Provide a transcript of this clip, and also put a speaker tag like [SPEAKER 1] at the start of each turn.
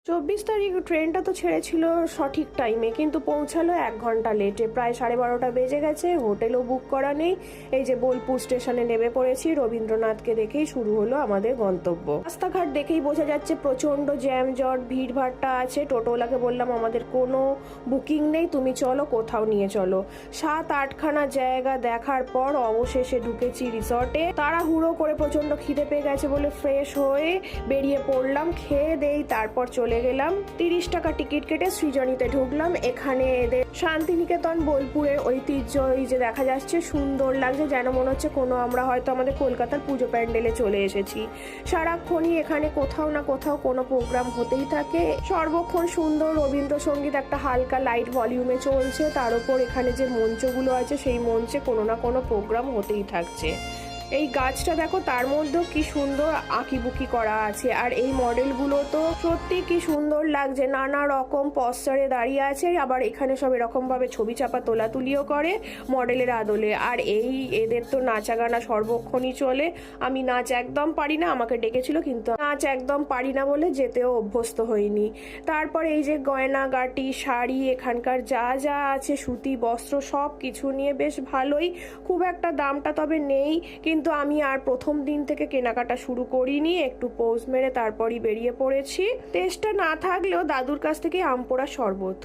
[SPEAKER 1] 24 তারিখ ট্রেনটা তো ছেড়েছিল সঠিক টাইমে, কিন্তু পৌঁছালো 1 ঘন্টা লেটে। প্রায় 12:30টা বেজে গেছে, হোটেলও বুক করা নেই। এই যে বোলপুর স্টেশনে নেমে পড়েছি। রবীন্দ্রনাথকে দেখেই শুরু হলো আমাদের গন্তব্য। রাস্তাঘাট দেখেই বোঝা যাচ্ছে প্রচন্ড জ্যাম জট ভিড়ভাট্টা আছে। টোটোওয়ালাকে বললাম আমাদের কোনো বুকিং নেই, তুমি চলো, কোথাও নিয়ে চলো। 7-8খানা জায়গা দেখার পর অবশেষে ঢুকেছি রিসর্টে। তাড়াহুড়ো করে প্রচন্ড খিদে পেয়ে গেছে বলে ফ্রেশ হয়ে বেরিয়ে পড়লাম। খেয়ে দেই তারপর চলে গেলাম। 30 টাকা টিকিট কেটে সৃজনীতে ঢুকলাম। এখানে এদের শান্তিনিকেতন বোলপুরের ঐতিহ্য এই যে দেখা যাচ্ছে, সুন্দর লাগছে, যেন মনে হচ্ছে কোনো আমরা হয়তো আমাদের কলকাতার পুজো প্যান্ডেলে চলে এসেছি। সারাক্ষণই এখানে কোথাও না কোথাও কোনো প্রোগ্রাম হতেই থাকে। সর্বক্ষণ সুন্দর রবীন্দ্রসঙ্গীত একটা হালকা লাইট ভলিউমে চলছে। তার উপর এখানে যে মঞ্চগুলো আছে সেই মঞ্চে কোনো না কোনো প্রোগ্রাম হতেই থাকছে। এই গাছটা দেখো, তার মধ্যেও কি সুন্দর আঁকিবুকি করা আছে। আর এই মডেলগুলো তো সত্যি কি সুন্দর লাগছে, নানা রকম পশ্চারে দাঁড়িয়ে আছে। আবার এখানে সব এরকম ভাবে ছবি চাপা তোলাতুলিও করে মডেলের আদলে। আর এদের তো নাচা গানা সর্বক্ষণই চলে। আমি নাচ একদম পারি না, আমাকে ডেকেছিল কিন্তু নাচ একদম পারি না বলে যেতেও অভ্যস্ত হইনি। তারপর এই যে গয়নাগাটি শাড়ি এখানকার যা যা আছে সুতি বস্ত্র সব কিছু নিয়ে বেশ ভালোই। খুব একটা দামটা তবে নেই, কিন্তু আমি আর প্রথম দিন থেকে কেনাকাটা শুরু করিনি। একটু পোজ মেরে তারপরই বেরিয়ে পড়েছি। টেস্টটা না থাকলেও দাদুর কাছ থেকে আম পোড়া শরবত